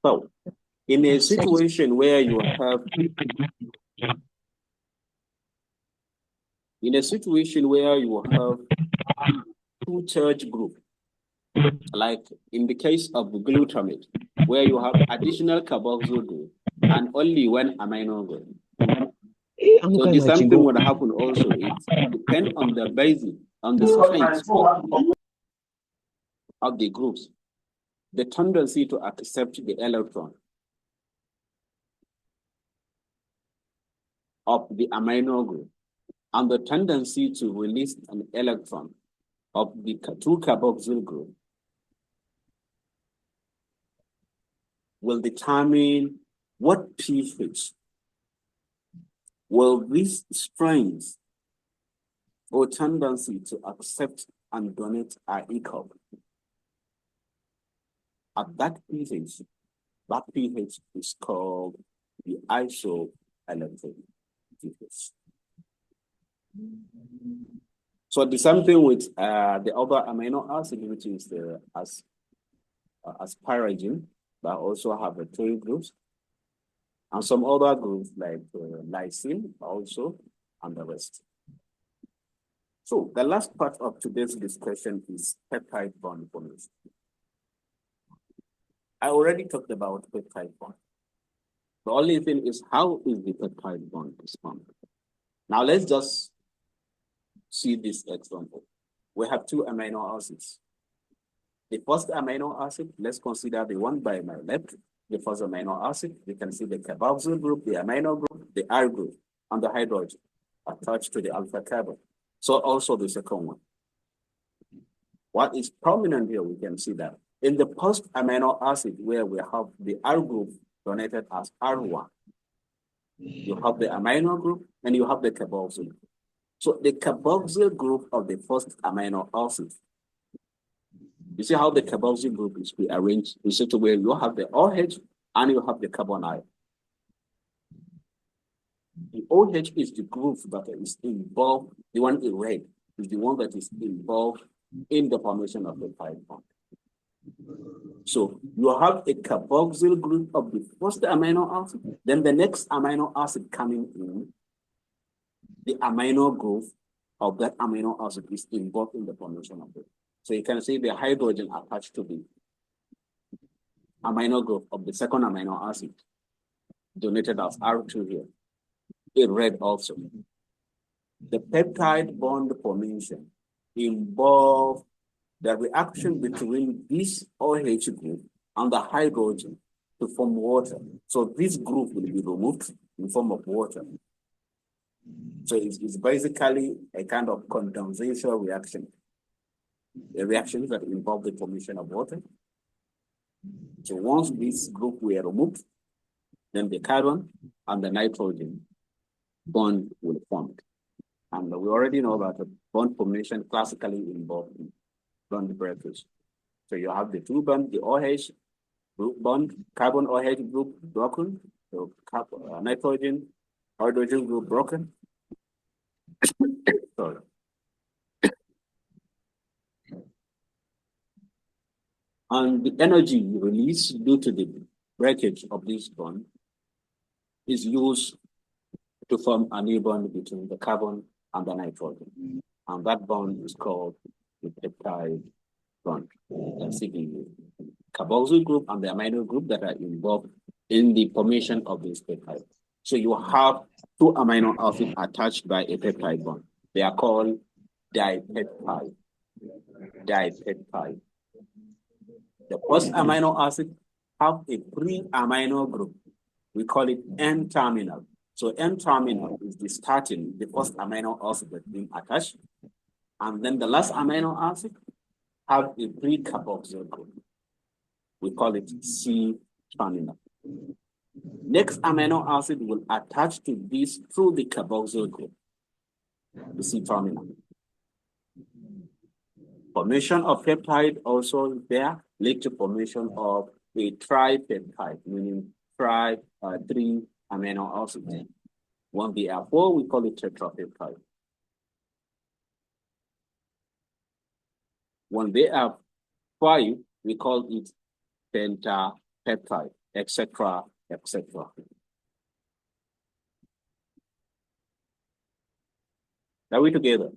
So, in a situation where you have two charge group, like in the case of the glutamate, where you have additional carboxyl group and only one amino group. So the same thing would happen also. It depends on the basic, on the strength of the groups, the tendency to accept the electron of the amino group, and the tendency to release an electron of the two carboxyl group will determine what pH will these strengths or tendency to accept and donate are equal. At that pH is called the isoelectric pH. So the same thing with the other amino acid, which is the asparagine, that also have three groups, and some other groups like lysine also, and the rest. So the last part of today's discussion is peptide bond formation. I already talked about peptide bond. The only thing is, how is the peptide bond formed? Now let's just see this example. We have two amino acids. The first amino acid, let's consider the one by my left. The first amino acid, we can see the carboxyl group, the amino group, the R group, and the hydrogen attached to the alpha carbon. So also the second one. What is prominent here, we can see that in the first amino acid, where we have the R group donated as R1, you have the amino group and you have the carboxyl group. So the carboxyl group of the first amino acid, you see how the carboxyl group is rearranged in such a way you have the OH and you have the carbon ion. The OH is the group that is involved, the one in red is the one that is involved in the formation of the peptide bond. So you have a carboxyl group of the first amino acid, then the next amino acid coming in, the amino group of that amino acid is involved in the formation of it. So you can see the hydrogen attached to the amino group of the second amino acid, denoted as R2 here, in red also. The peptide bond formation involves the reaction between this OH group and the hydrogen to form water. So this group will be removed in form of water. So it's basically a kind of condensation reaction. A reaction that involves the formation of water. So once this group were removed, then the carbon and the nitrogen bond will form. And we already know that the bond formation classically involves bond breakage. So you have the two bonds, the OH group bond, carbon OH group broken, so nitrogen, hydrogen group broken. Sorry. And the energy released due to the breakage of this bond is used to form a new bond between the carbon and the nitrogen. And that bond is called the peptide bond, the carboxyl group and the amino group that are involved in the formation of this peptide. So you have two amino acids attached by a peptide bond. They are called dipeptide. Dipeptide. The first amino acid have a pre-amino group. We call it N-terminal. So N-terminal is the starting, the first amino acid that's being attached. And then the last amino acid have a pre-carboxyl group. We call it C-terminal. Next amino acid will attach to this through the carboxyl group, the C-terminal. Formation of peptide also there lead to formation of a tripeptide, meaning three amino acids. When they are four, we call it tetrapeptide. When they are five, We call it pentapeptide, etc., etc. Are we together?